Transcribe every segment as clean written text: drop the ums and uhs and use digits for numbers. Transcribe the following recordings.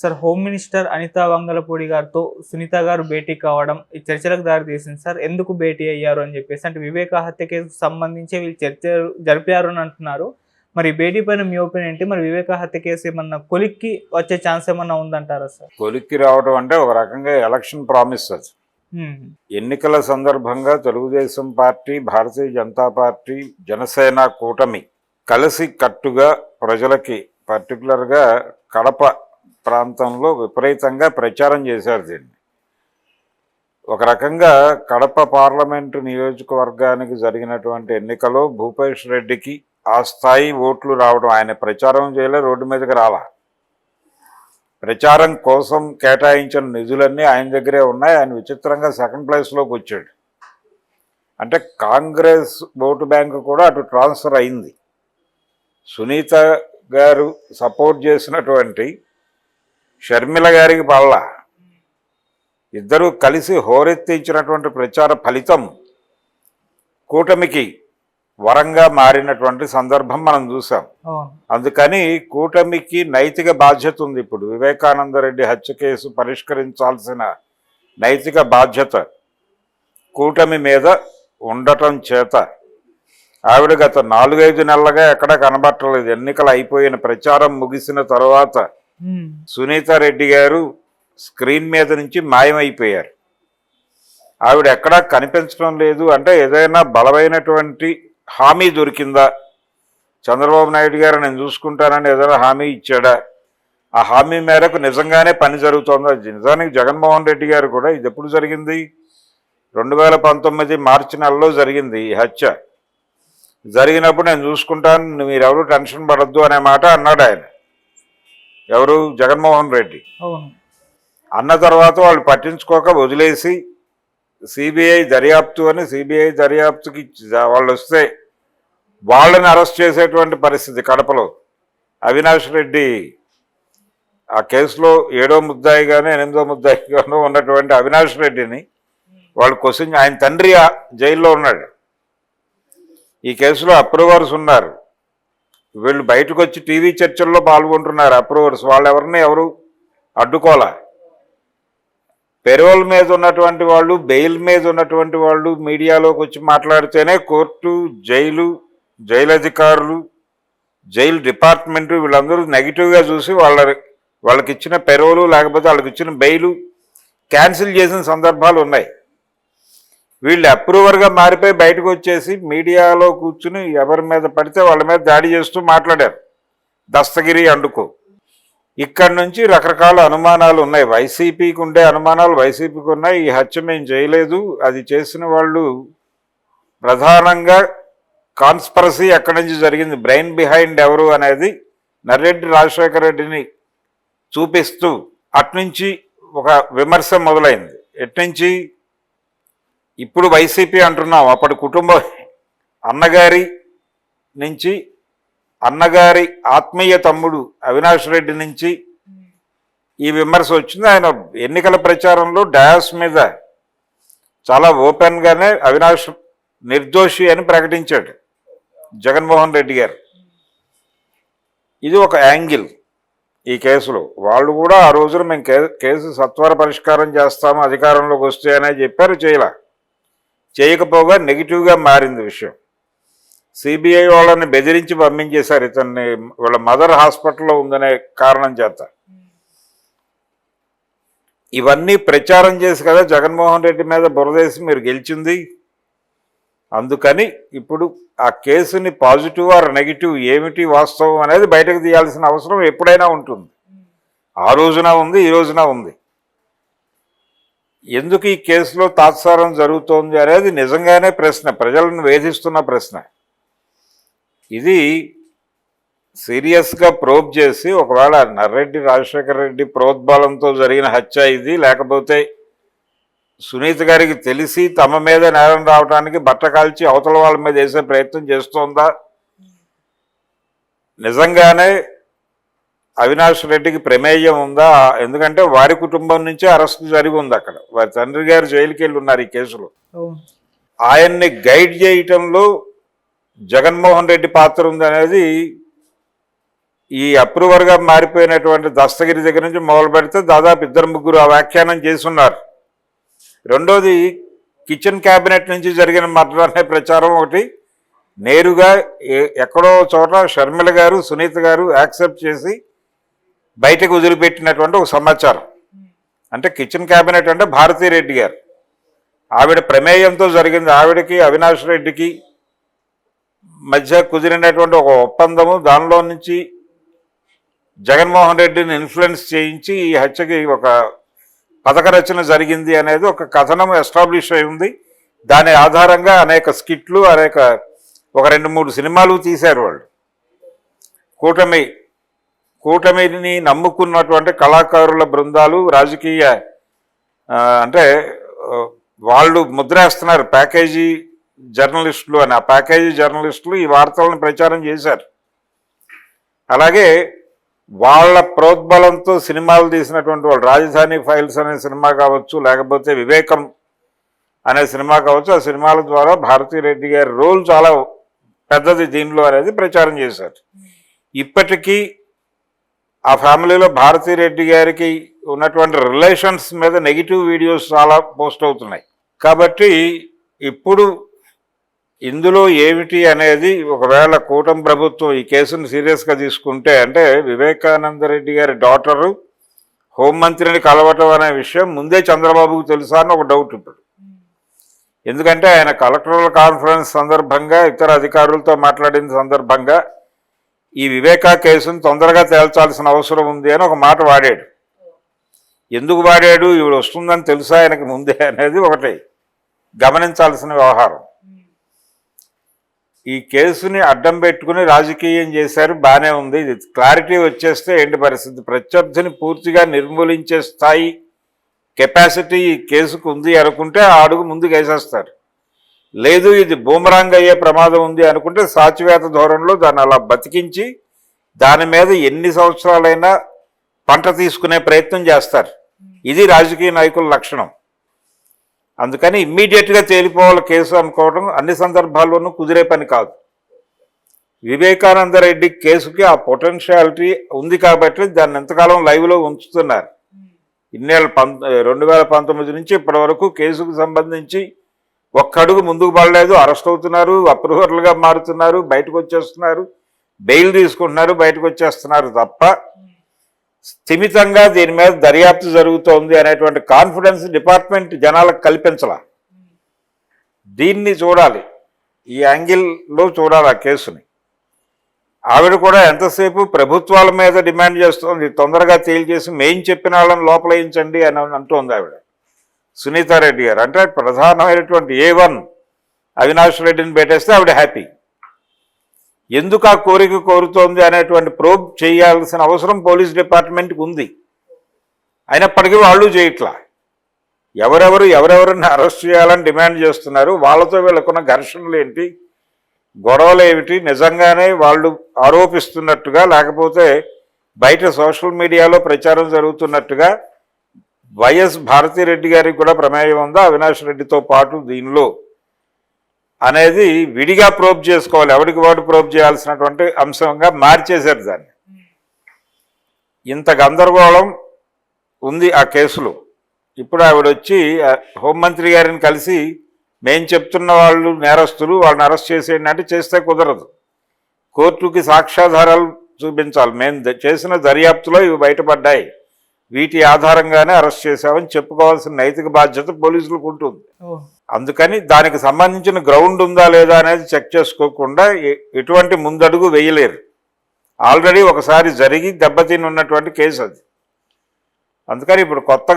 Sir, home minister Anitha Vangalapudi గారితో సునీత గారు భేటీ కావడం ఈ చర్చలకు దారితీసింది సార్. ఎందుకు భేటీ అయ్యారు అని చెప్పేసి, అంటే వివేక హత్య కేసుకు సంబంధించి వీళ్ళు చర్చలు జరిపారు అని అంటున్నారు. మరి ఈ భేటీ పైన మీ ఒపీనియన్ ఏంటి? మరి వివేక హత్య కేసు ఏమన్నా కొలిక్కి వచ్చే ఛాన్స్ ఏమన్నా ఉందంటారా సార్? కొలిక్కి రావడం అంటే ఒక రకంగా ఎలక్షన్ ప్రామిస్ అది. ఎన్నికల సందర్భంగా తెలుగుదేశం పార్టీ, భారతీయ జనతా పార్టీ, జనసేన కూటమి కలిసి కట్టుగా ప్రజలకి పర్టికులర్గా కడప ప్రాంతంలో విపరీతంగా ప్రచారం చేశారు దీన్ని. ఒక రకంగా కడప పార్లమెంటు నియోజకవర్గానికి జరిగినటువంటి ఎన్నికలో భూపేష్ రెడ్డికి ఆ స్థాయి ఓట్లు రావడం, ఆయన ప్రచారం చేయలే, రోడ్డు మీదకి రాలా. ప్రచారం కోసం కేటాయించిన నిధులన్నీ ఆయన దగ్గరే ఉన్నాయి. ఆయన విచిత్రంగా సెకండ్ ప్లేస్లోకి వచ్చాడు. అంటే కాంగ్రెస్ ఓటు బ్యాంకు కూడా అటు ట్రాన్స్ఫర్ అయింది. సునీత గారు సపోర్ట్ చేసినటువంటి షర్మిల గారికి పల్లా ఇద్దరూ కలిసి హోరెత్తించినటువంటి ప్రచార ఫలితం కూటమికి వరంగా మారినటువంటి సందర్భం మనం చూసాం. అందుకని కూటమికి నైతిక బాధ్యత ఉంది. ఇప్పుడు వివేకానందరెడ్డి హత్య కేసు పరిష్కరించాల్సిన నైతిక బాధ్యత కూటమి మీద ఉండటం చేత ఆవిడ గత 4-5 నెలలుగా ఎక్కడ కనబట్టలేదు. ఎన్నికలు అయిపోయిన ప్రచారం ముగిసిన తర్వాత సునీతారెడ్డి గారు స్క్రీన్ మీద నుంచి మాయమైపోయారు. ఆవిడ ఎక్కడా కనిపించడం లేదు. అంటే ఏదైనా బలమైనటువంటి హామీ దొరికిందా? చంద్రబాబు నాయుడు గారు నేను చూసుకుంటానని ఏదైనా హామీ ఇచ్చాడా? ఆ హామీ మేరకు నిజంగానే పని జరుగుతుందా? నిజానికి జగన్మోహన్ రెడ్డి గారు కూడా, ఇది ఎప్పుడు జరిగింది? 2019 మార్చి నెలలో జరిగింది ఈ హత్య. జరిగినప్పుడు నేను చూసుకుంటాను, మీరెవరు టెన్షన్ పడద్దు అనే మాట అన్నాడు ఆయన. ఎవరు? జగన్మోహన్ రెడ్డి. అన్న తర్వాత వాళ్ళు పట్టించుకోక వదిలేసి సిబిఐ దర్యాప్తు అని సిబిఐ దర్యాప్తుకి వాళ్ళు వస్తే వాళ్ళని అరెస్ట్ చేసేటువంటి పరిస్థితి. కడపలో అవినాష్ రెడ్డి ఆ కేసులో 7వ ముద్దాయిగానో 8వ ముద్దాయిగానో ఉన్నటువంటి అవినాష్ రెడ్డిని వాళ్ళు క్వశ్చన్, ఆయన తండ్రి జైల్లో ఉన్నాడు. ఈ కేసులో అప్రూవర్స్ ఉన్నారు. వీళ్ళు బయటకు వచ్చి టీవీ చర్చల్లో పాల్గొంటున్నారు అప్రూవర్స్. వాళ్ళెవరిని ఎవరు అడ్డుకోలే. పెరోల్ మీద ఉన్నటువంటి వాళ్ళు, బెయిల్ మీద ఉన్నటువంటి వాళ్ళు మీడియాలోకి వచ్చి మాట్లాడితేనే కోర్టు, జైలు అధికారులు, జైలు డిపార్ట్మెంటు వీళ్ళందరూ నెగిటివ్గా చూసి వాళ్ళకి ఇచ్చిన పెరోలు లేకపోతే వాళ్ళకి ఇచ్చిన బెయిలు క్యాన్సిల్ చేసిన సందర్భాలు ఉన్నాయి. వీళ్ళు అప్రూవర్గా మారిపోయి బయటకు వచ్చేసి మీడియాలో కూర్చుని ఎవరి మీద పడితే వాళ్ళ మీద దాడి చేస్తూ మాట్లాడారు. దస్తగిరి అండుకో. ఇక్కడి నుంచి రకరకాల అనుమానాలు ఉన్నాయి. వైసీపీకి ఉండే అనుమానాలు వైసీపీకి ఉన్నాయి. ఈ హత్య మేము చేయలేదు, అది చేసిన వాళ్ళు ప్రధానంగా కాన్స్పరసీ ఎక్కడి నుంచి జరిగింది, బ్రెయిన్ బిహైండ్ ఎవరు అనేది నర్రెడ్డి రాజశేఖర రెడ్డిని చూపిస్తూ అట్నుంచి ఒక విమర్శ మొదలైంది. ఎట్నుంచి? ఇప్పుడు వైసీపీ అంటున్నాం, అప్పటి కుటుంబం అన్నగారి నుంచి, అన్నగారి ఆత్మీయ తమ్ముడు అవినాష్ రెడ్డి నుంచి ఈ విమర్శ వచ్చింది. ఆయన ఎన్నికల ప్రచారంలో డయాస్ మీద చాలా ఓపెన్గానే అవినాష్ నిర్దోషి అని ప్రకటించాడు జగన్మోహన్ రెడ్డి గారు. ఇది ఒక యాంగిల్ ఈ కేసులో. వాళ్ళు కూడా ఆ రోజున మేము కేసు సత్వర పరిష్కారం చేస్తాము అధికారంలోకి వస్తే అనే చెప్పారు. చేయకపోగా నెగిటివ్గా మారింది విషయం. సిబిఐ వాళ్ళని బెదిరించి పంపించేశారు ఇతన్ని, వాళ్ళ మదర్ హాస్పిటల్లో ఉందనే కారణం చేత. ఇవన్నీ ప్రచారం చేసి కదా జగన్మోహన్ రెడ్డి మీద బురదేసి మీరు గెలిచింది. అందుకని ఇప్పుడు ఆ కేసుని పాజిటివ్ ఆర్ నెగిటివ్ ఏమిటి వాస్తవం అనేది బయటకు తీయాల్సిన అవసరం ఎప్పుడైనా ఉంటుంది. ఆ రోజున ఉంది, ఈ రోజున ఉంది. ఎందుకు ఈ కేసులో తాత్సారం జరుగుతోంది అనేది నిజంగానే ప్రశ్న, ప్రజలను వేధిస్తున్న ప్రశ్న. ఇది సీరియస్గా ప్రోబ్ చేసి ఒకవేళ నర్రెడ్డి రాజశేఖర రెడ్డి ప్రోద్బలంతో జరిగిన హత్య ఇది, లేకపోతే సునీత గారికి తెలిసి తమ మీద నేరం రావడానికి బట్ట కాల్చి అవతల వాళ్ళ మీద వేసే ప్రయత్నం చేస్తోందా, నిజంగానే అవినాష్ రెడ్డికి ప్రమేయం ఉందా? ఎందుకంటే వారి కుటుంబం నుంచే అరెస్ట్ జరిగి ఉంది. అక్కడ వారి తండ్రి గారు జైలుకి వెళ్ళి ఉన్నారు ఈ కేసులో. ఆయన్ని గైడ్ చేయటంలో జగన్మోహన్ రెడ్డి పాత్ర ఉంది అనేది ఈ అప్రూవర్గా మారిపోయినటువంటి దస్తగిరి దగ్గర నుంచి మొదలు పెడితే దాదాపు 2-3 ఆ వ్యాఖ్యానం చేసున్నారు. రెండోది కిచెన్ క్యాబినెట్ నుంచి జరిగిన మర్డర్ అనే ప్రచారం ఒకటి నేరుగా ఎక్కడో చోట షర్మిల గారు సునీత గారు యాక్సెప్ట్ చేసి బయటకు వదిలిపెట్టినటువంటి ఒక సమాచారం. అంటే కిచెన్ క్యాబినెట్ అంటే భారతీరెడ్డి గారు ఆవిడ ప్రమేయంతో జరిగింది. ఆవిడకి అవినాష్ రెడ్డికి మధ్య కుదిరినటువంటి ఒక ఒప్పందము, దానిలో నుంచి జగన్మోహన్ రెడ్డిని ఇన్ఫ్లుయెన్స్ చేయించి ఈ హత్యకి ఒక పథక రచన జరిగింది అనేది ఒక కథనం ఎస్టాబ్లిష్ అయి ఉంది. దాని ఆధారంగా అనేక స్కిట్లు, ఒక 2-3 సినిమాలు తీశారు వాళ్ళు. కూటమిని నమ్ముకున్నటువంటి కళాకారుల బృందాలు, రాజకీయ అంటే వాళ్ళు ముద్రేస్తున్నారు ప్యాకేజీ జర్నలిస్టులు అని. ఆ ప్యాకేజీ జర్నలిస్టులు ఈ వార్తలను ప్రచారం చేశారు. అలాగే వాళ్ళ ప్రోద్బలంతో సినిమాలు తీసినటువంటి వాళ్ళు, రాజధాని ఫైల్స్ అనే సినిమా కావచ్చు, లేకపోతే వివేకం అనే సినిమా కావచ్చు, ఆ సినిమాల ద్వారా భారతీరెడ్డి గారి రోల్ చాలా పెద్దది దీనిలో అనేది ప్రచారం చేశారు. ఇప్పటికీ ఆ ఫ్యామిలీలో భారతీరెడ్డి గారికి ఉన్నటువంటి రిలేషన్స్ మీద నెగిటివ్ వీడియోస్ చాలా పోస్ట్ అవుతున్నాయి. కాబట్టి ఇప్పుడు ఇందులో ఏమిటి అనేది, ఒకవేళ కూటమి ప్రభుత్వం ఈ కేసును సీరియస్గా తీసుకుంటే, అంటే వివేకానంద రెడ్డి గారి డాటరు హోంమంత్రిని కలవటం అనే విషయం ముందే చంద్రబాబుకు తెలుసా అని ఒక డౌట్ ఇప్పుడు. ఎందుకంటే ఆయన కలెక్టరల్ కాన్ఫరెన్స్ సందర్భంగా ఇతర అధికారులతో మాట్లాడిన సందర్భంగా ఈ వివేకా కేసును తొందరగా తేల్చాల్సిన అవసరం ఉంది అని ఒక మాట వాడాడు. ఎందుకు వాడాడు, ఇవి వస్తుందని తెలుసా ఆయనకు ముందే అనేది ఒకటి గమనించాల్సిన వ్యవహారం. ఈ కేసుని అడ్డం పెట్టుకుని రాజకీయం చేశారు, బాగానే ఉంది. ఇది క్లారిటీ వచ్చేస్తే ఏంటి పరిస్థితి, ప్రత్యర్థిని పూర్తిగా నిర్మూలించే స్థాయి కెపాసిటీ ఈ కేసుకు ఉంది అనుకుంటే ఆ అడుగు ముందుకు వేసేస్తారు. లేదు ఇది బూమరాంగ్ అయ్యే ప్రమాదం ఉంది అనుకుంటే సాచివేత ధోరణిలో దాన్ని అలా బతికించి దాని మీద ఎన్ని సంవత్సరాలైనా పంట తీసుకునే ప్రయత్నం చేస్తారు. ఇది రాజకీయ నాయకుల లక్షణం. అందుకని ఇమ్మీడియట్గా తేలిపోవాలి కేసు అనుకోవడం అన్ని సందర్భాల్లోనూ కుదిరే పని కాదు. వివేకానంద రెడ్డి కేసుకి ఆ పొటెన్షియాలిటీ ఉంది కాబట్టి దాన్ని ఎంతకాలం లైవ్లో ఉంచుతున్నారు. ఇన్నేళ్ళు 2019 నుంచి ఇప్పటి వరకు కేసుకు సంబంధించి ఒక్కడుగు ముందుకు పడలేదు. అరెస్ట్ అవుతున్నారు, అప్రూవర్లుగా మారుతున్నారు, బయటకు వచ్చేస్తున్నారు, బెయిల్ తీసుకుంటున్నారు, బయటకు వచ్చేస్తున్నారు తప్ప స్థిమితంగా దీని మీద దర్యాప్తు జరుగుతోంది అనేటువంటి కాన్ఫిడెన్స్ డిపార్ట్మెంట్ జనాలకు కల్పించాల. దీన్ని చూడాలి, ఈ యాంగిల్లో చూడాలి ఆ కేసుని. ఆవిడ కూడా ఎంతసేపు ప్రభుత్వాల మీద డిమాండ్ చేస్తోంది, తొందరగా తేల్చేసి మేం చెప్పిన వాళ్ళని లోపలేయించండి అని అంటోంది ఆవిడ. సునీతారెడ్డి గారు అంటే ప్రధానమైనటువంటి A1 అవినాష్ రెడ్డిని పెట్టేస్తే ఆవిడ హ్యాపీ. ఎందుకు ఆ కోరిక కోరుతోంది అనేటువంటి ప్రోబ్ చేయాల్సిన అవసరం పోలీస్ డిపార్ట్మెంట్కి ఉంది. అయినప్పటికీ వాళ్ళు చేయట్లా. ఎవరెవరిని అరెస్ట్ చేయాలని డిమాండ్ చేస్తున్నారు, వాళ్ళతో వీళ్ళకున్న ఘర్షణలు ఏంటి, గొడవలు ఏమిటి, నిజంగానే వాళ్ళు ఆరోపిస్తున్నట్టుగా లేకపోతే బయట సోషల్ మీడియాలో ప్రచారం జరుగుతున్నట్టుగా వైఎస్ భారతీరెడ్డి గారికి కూడా ప్రమేయం ఉందా అవినాష్ రెడ్డితో పాటు దీనిలో అనేది విడిగా ప్రోబ్ చేసుకోవాలి. ఎవరికి వాడు ప్రోబ్ చేయాల్సినటువంటి అంశంగా మార్చేశారు దాన్ని. ఇంత గందరగోళం ఉంది ఆ కేసులో. ఇప్పుడు ఆవిడ వచ్చి హోంమంత్రి గారిని కలిసి మేం చెప్తున్న వాళ్ళు నేరస్తులు, వాళ్ళని అరెస్ట్ చేసేయండి అంటే చేస్తే కుదరదు. కోర్టుకి సాక్ష్యాధారాలు చూపించాలి. మేము చేసిన దర్యాప్తులో ఇవి బయటపడ్డాయి, వీటి ఆధారంగానే అరెస్ట్ చేశామని చెప్పుకోవాల్సిన నైతిక బాధ్యత పోలీసులకు ఉంటుంది. అందుకని దానికి సంబంధించిన గ్రౌండ్ ఉందా లేదా అనేది చెక్ చేసుకోకుండా ఎటువంటి ముందడుగు వేయలేరు. ఆల్రెడీ ఒకసారి జరిగి దెబ్బతిని ఉన్నటువంటి కేసు అది. అందుకని ఇప్పుడు కొత్త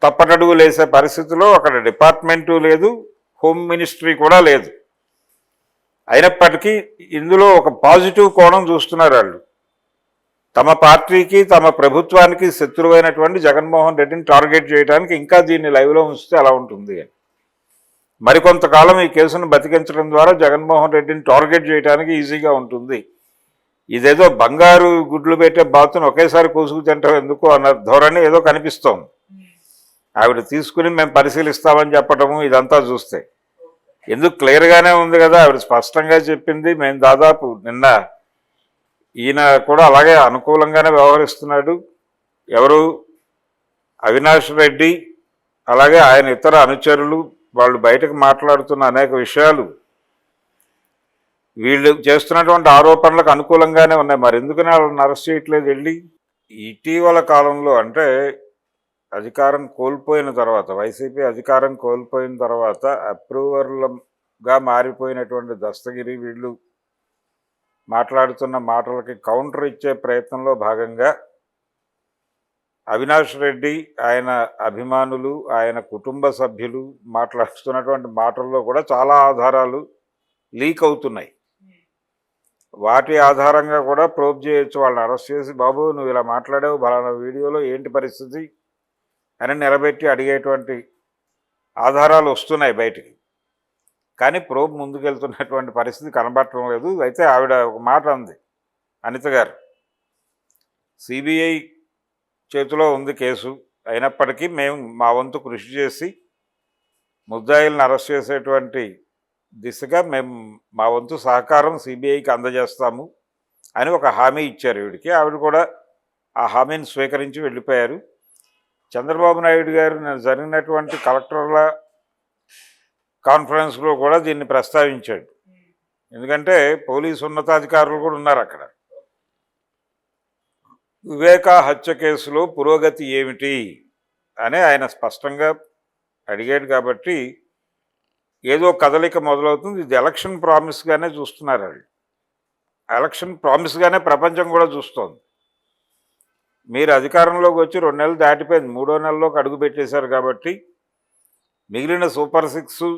తప్పటడుగు లేసే పరిస్థితిలో అక్కడ డిపార్ట్మెంటు లేదు, హోమ్ మినిస్ట్రీ కూడా లేదు. అయినప్పటికీ ఇందులో ఒక పాజిటివ్ కోణం చూస్తున్నారు వాళ్ళు. తమ పార్టీకి తమ ప్రభుత్వానికి శత్రువైనటువంటి జగన్మోహన్ రెడ్డిని టార్గెట్ చేయడానికి ఇంకా దీన్ని లైవ్లో ఉంచితే అలా ఉంటుంది అని. మరికొంతకాలం ఈ కేసును బతికించడం ద్వారా జగన్మోహన్ రెడ్డిని టార్గెట్ చేయడానికి ఈజీగా ఉంటుంది. ఇదేదో బంగారు గుడ్లు పెట్టే బాతును ఒకేసారి కోసుకు తింటాం ఎందుకు అన్న ధోరణి ఏదో కనిపిస్తోంది. ఆవిడ తీసుకుని మేము పరిశీలిస్తామని చెప్పడము ఇదంతా చూస్తే ఎందుకు క్లియర్గానే ఉంది కదా. ఆవిడ స్పష్టంగా చెప్పింది, మేము దాదాపు నిన్న ఈయన కూడా అలాగే అనుకూలంగానే వ్యవహరిస్తున్నాడు. ఎవరు అవినాష్ రెడ్డి అలాగే ఆయన ఇతర అనుచరులు వాళ్ళు బయటకు మాట్లాడుతున్న అనేక విషయాలు వీళ్ళు చేస్తున్నటువంటి ఆరోపణలకు అనుకూలంగానే ఉన్నాయి. మరి ఎందుకని వాళ్ళని అరెస్ట్ చేయట్లేదు వెళ్ళి? ఇటీవల కాలంలో అంటే అధికారం కోల్పోయిన తర్వాత, వైసీపీ అధికారం కోల్పోయిన తర్వాత అప్రూవర్లుగా మారిపోయినటువంటి దస్తగిరి వీళ్ళు మాట్లాడుతున్న మాటలకి కౌంటర్ ఇచ్చే ప్రయత్నంలో భాగంగా అవినాష్ రెడ్డి ఆయన అభిమానులు ఆయన కుటుంబ సభ్యులు మాట్లాడుతున్నటువంటి మాటల్లో కూడా చాలా ఆధారాలు లీక్ అవుతున్నాయి. వాటి ఆధారంగా కూడా ప్రోబ్ చేయొచ్చు. వాళ్ళని అరెస్ట్ చేసి, బాబు నువ్వు ఇలా మాట్లాడావు బలానా వీడియోలో ఏంటి పరిస్థితి అని నిలబెట్టి అడిగేటువంటి ఆధారాలు వస్తున్నాయి బయటికి. కానీ ప్రోబ్ ముందుకెళ్తున్నటువంటి పరిస్థితి కనబడటం లేదు. అయితే ఆవిడ ఒక మాట అంది, అనిత గారు, సిబిఐ చేతిలో ఉంది కేసు, అయినప్పటికీ మేము మా వంతు కృషి చేసి ముద్దాయిలను అరెస్ట్ చేసేటువంటి దిశగా మేము మా వంతు సహకారం సిబిఐకి అందజేస్తాము అని ఒక హామీ ఇచ్చారు ఈవిడికి. ఆవిడ కూడా ఆ హామీని స్వీకరించి వెళ్ళిపోయారు. చంద్రబాబు నాయుడు గారు జరిగినటువంటి కలెక్టర్ల కాన్ఫరెన్స్లో కూడా దీన్ని ప్రస్తావించాడు. ఎందుకంటే పోలీసు ఉన్నతాధికారులు కూడా ఉన్నారు అక్కడ. వివేకా హత్య కేసులో పురోగతి ఏమిటి అని ఆయన స్పష్టంగా అడిగాడు. కాబట్టి ఏదో కదలిక మొదలవుతుంది. ఇది ఎలక్షన్ ప్రామిస్గానే చూస్తున్నారు వాళ్ళు. ఎలక్షన్ ప్రామిస్గానే ప్రపంచం కూడా చూస్తోంది. మీరు అధికారంలోకి వచ్చి 2 నెలలు దాటిపోయింది, 3వ నెలలోకి అడుగు పెట్టేశారు. కాబట్టి మిగిలిన సూపర్ 6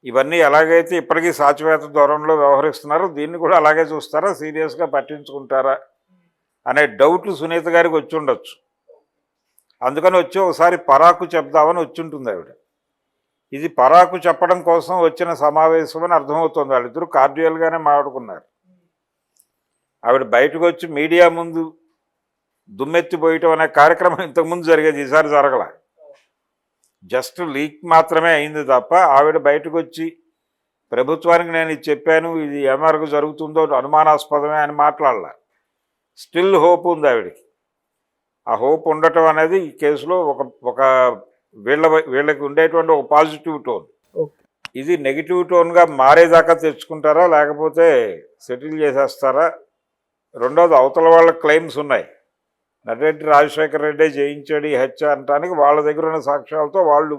ఇవన్నీ ఎలాగైతే ఇప్పటికీ సాచివేత దూరంలో వ్యవహరిస్తున్నారో దీన్ని కూడా అలాగే చూస్తారా, సీరియస్గా పట్టించుకుంటారా అనే డౌట్లు సునీత గారికి వచ్చి ఉండొచ్చు. అందుకని వచ్చి ఒకసారి పరాకు చెప్దామని వచ్చుంటుంది ఆవిడ. ఇది పరాకు చెప్పడం కోసం వచ్చిన సమావేశం అని అర్థమవుతుంది. వాళ్ళిద్దరూ కార్డియల్గానే మాట్లాడుకున్నారు. ఆవిడ బయటకు వచ్చి మీడియా ముందు దుమ్మెత్తిపోయటం అనే కార్యక్రమం ఇంతకుముందు జరిగేది, ఈసారి జరగల. జస్ట్ లీక్ మాత్రమే అయింది తప్ప ఆవిడ బయటకు వచ్చి ప్రభుత్వానికి నేను ఇది చెప్పాను, ఇది ఏ మేరకు జరుగుతుందో అనుమానాస్పదమే అని మాట్లాడాల. స్టిల్ హోప్ ఉంది ఆవిడకి. ఆ హోప్ ఉండటం అనేది ఈ కేసులో ఒక వీళ్ళకి ఉండేటువంటి ఒక పాజిటివ్ టోన్. ఇది నెగిటివ్ టోన్గా మారేదాకా తెచ్చుకుంటారా లేకపోతే సెటిల్ చేసేస్తారా? రెండోది, అవతల వాళ్ళ క్లెయిమ్స్ ఉన్నాయి. నరేంద్ర రాజశేఖర రెడ్డి జయించాడు ఈ హత్య అనటానికి వాళ్ళ దగ్గర ఉన్న సాక్ష్యాలతో వాళ్ళు